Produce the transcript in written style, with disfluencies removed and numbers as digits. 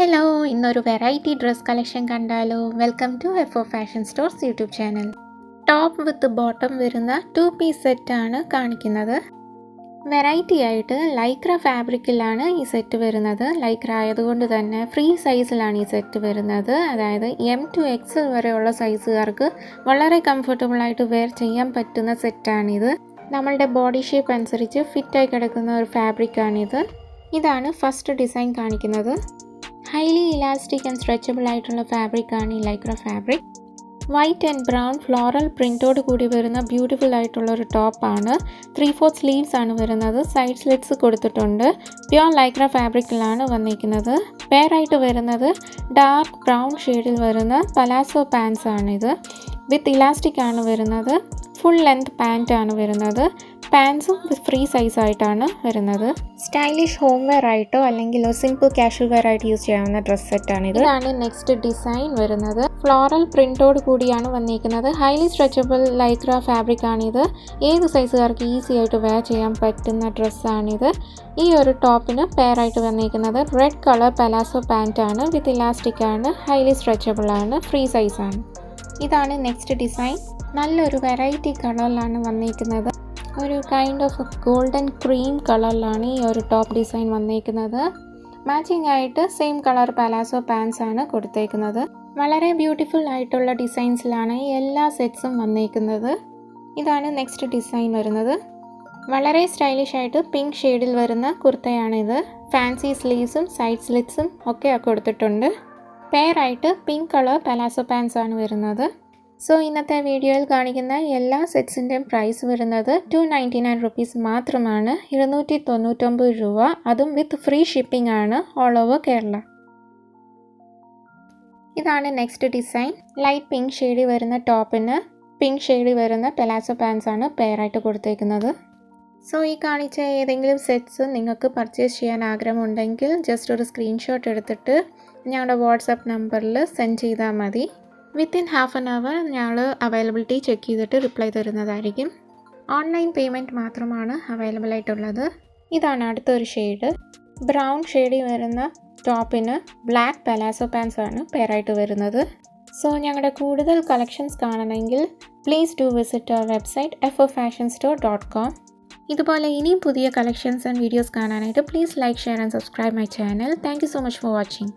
Hello, ഇന്നൊരു variety dress collection കണ്ടാലോ. Welcome to F fashion stores YouTube channel. Top with bottom വരുന്ന 2 piece സെറ്റാണ് കാണിക്കുന്നത്. വെറൈറ്റി ആയിട്ട് ലൈക്ര ഫാബ്രിക്കിലാണ് ഈ സെറ്റ് വരുന്നത്. ലൈക്ര ആയതുകൊണ്ട് തന്നെ ഫ്രീ സൈസിലാണ് ഈ സെറ്റ് വരുന്നത്. അതായത് M to XL വരെയുള്ള സൈസുകാർക്ക് വളരെ കംഫർട്ടബിൾ ആയിട്ട് വെയർ ചെയ്യാൻ പറ്റുന്ന സെറ്റാണിത്. നമ്മളുടെ ബോഡി ഷേപ്പ് അനുസരിച്ച് ഫിറ്റായി കിടക്കുന്ന ഒരു ഫാബ്രിക്കാണിത്. ഇതാണ് ഫസ്റ്റ് ഡിസൈൻ കാണിക്കുന്നത്. ഹൈലി ഇലാസ്റ്റിക് ആൻഡ് സ്ട്രെച്ചബിൾ ആയിട്ടുള്ള ഫാബ്രിക്കാണ് ഈ Lycra fabric. White and brown floral പ്രിൻറ്റോട് കൂടി വരുന്ന ബ്യൂട്ടിഫുൾ ആയിട്ടുള്ള ഒരു ടോപ്പാണ്. 3/4 സ്ലീവ്സ് ആണ് വരുന്നത്. സൈഡ് സ്ലിറ്റ്സ് കൊടുത്തിട്ടുണ്ട്. പ്യോർ ലൈക്ര ഫാബ്രിക്കിലാണ് വന്നിരിക്കുന്നത്. പെയറായിട്ട് വരുന്നത് ഡാർക്ക് ബ്രൗൺ ഷെയ്ഡിൽ വരുന്ന പലാസോ പാൻസ് ആണിത്. വിത്ത് ഇലാസ്റ്റിക് ആണ് വരുന്നത്. ഫുൾ ലെങ്ത് പാൻറ് ആണ് വരുന്നത്. പാൻസും ഫ്രീ സൈസ് ആയിട്ടാണ് വരുന്നത്. സ്റ്റൈലിഷ് ഹോം വെയർ ആയിട്ടോ അല്ലെങ്കിൽ സിമ്പിൾ കാഷ്വൽ വെയർ ആയിട്ട് യൂസ് ചെയ്യാവുന്ന ഡ്രസ് സെറ്റാണിത്. ഇതാണ് നെക്സ്റ്റ് ഡിസൈൻ വരുന്നത്. ഫ്ലോറൽ പ്രിന്റോട് കൂടിയാണ് വന്നിരിക്കുന്നത്. ഹൈലി സ്ട്രെച്ചബിൾ ലൈക്ര ഫാബ്രിക് ആണിത്. ഏത് സൈസുകാർക്ക് ഈസി ആയിട്ട് വെയർ ചെയ്യാൻ പറ്റുന്ന ഡ്രസ്സാണിത്. ഈ ഒരു ടോപ്പിന് പെയറായിട്ട് വന്നിരിക്കുന്നത് റെഡ് കളർ പലാസോ പാൻറ് ആണ്. വിത്ത് ഇലാസ്റ്റിക് ആണ്. ഹൈലി സ്ട്രെച്ചബിൾ ആണ്. ഫ്രീ സൈസ് ആണ്. ഇതാണ് നെക്സ്റ്റ് ഡിസൈൻ. നല്ലൊരു വെറൈറ്റി കളറിലാണ് വന്നിരിക്കുന്നത്. ഒരു കൈൻഡ് ഓഫ് ഗോൾഡൻ ക്രീം കളറിലാണ് ഈ ഒരു ടോപ്പ് ഡിസൈൻ വന്നിരിക്കുന്നത്. മാച്ചിങ് ആയിട്ട് സെയിം കളർ പലാസോ പാൻസ് ആണ് കൊടുത്തേക്കുന്നത്. വളരെ ബ്യൂട്ടിഫുൾ ആയിട്ടുള്ള ഡിസൈൻസിലാണ് ഈ എല്ലാ സെറ്റ്സും വന്നിരിക്കുന്നത്. ഇതാണ് നെക്സ്റ്റ് ഡിസൈൻ വരുന്നത്. വളരെ സ്റ്റൈലിഷ് ആയിട്ട് പിങ്ക് ഷെയ്ഡിൽ വരുന്ന കുർത്തയാണിത്. ഫാൻസി സ്ലീവ്സും സൈഡ് സ്ലിറ്റ്സും ഒക്കെ കൊടുത്തിട്ടുണ്ട്. പെയറായിട്ട് പിങ്ക് കളർ പലാസോ പാൻസ് ആണ് വരുന്നത്. സോ ഇന്നത്തെ വീഡിയോയിൽ കാണിക്കുന്ന എല്ലാ സെറ്റ്സിൻ്റെയും പ്രൈസ് വരുന്നത് 299 റുപ്പീസ് മാത്രമാണ്. 299 രൂപ. അതും വിത്ത് ഫ്രീ ഷിപ്പിംഗ് ആണ് ഓൾ ഓവർ കേരള. ഇതാണ് നെക്സ്റ്റ് ഡിസൈൻ. ലൈറ്റ് പിങ്ക് ഷെയ്ഡിൽ വരുന്ന ടോപ്പിന് പിങ്ക് ഷെയ്ഡിൽ വരുന്ന പെലാസോ പാൻസ് ആണ് പെയറായിട്ട് കൊടുത്തേക്കുന്നത്. സോ ഈ കാണിച്ച ഏതെങ്കിലും സെറ്റ്സ് നിങ്ങൾക്ക് പർച്ചേസ് ചെയ്യാൻ ആഗ്രഹമുണ്ടെങ്കിൽ ജസ്റ്റ് ഒരു സ്ക്രീൻഷോട്ട് എടുത്തിട്ട് ഞങ്ങളുടെ വാട്സാപ്പ് നമ്പറിൽ സെൻഡ് ചെയ്താൽ മതി. വിത്തിൻ ഹാഫ് ആൻ അവർ ഞങ്ങൾ അവൈലബിലിറ്റി ചെക്ക് ചെയ്തിട്ട് റിപ്ലൈ തരുന്നതായിരിക്കും. ഓൺലൈൻ പേയ്മെൻറ്റ് മാത്രമാണ് അവൈലബിൾ ആയിട്ടുള്ളത്. ഇതാണ് അടുത്തൊരു ഷെയ്ഡ്. ബ്രൗൺ ഷെയ്ഡിൽ വരുന്ന ടോപ്പിന് ബ്ലാക്ക് പലാസോ പാൻസ് ആണ് പെയറായിട്ട് വരുന്നത്. സോ ഞങ്ങളുടെ കൂടുതൽ കളക്ഷൻസ് കാണണമെങ്കിൽ please do visit our website ffashionstore.com. ഇതുപോലെ ഇനിയും പുതിയ കളക്ഷൻസ് ആൻഡ് വീഡിയോസ് കാണാനായിട്ട് please like, share and subscribe my channel. Thank you so much for watching.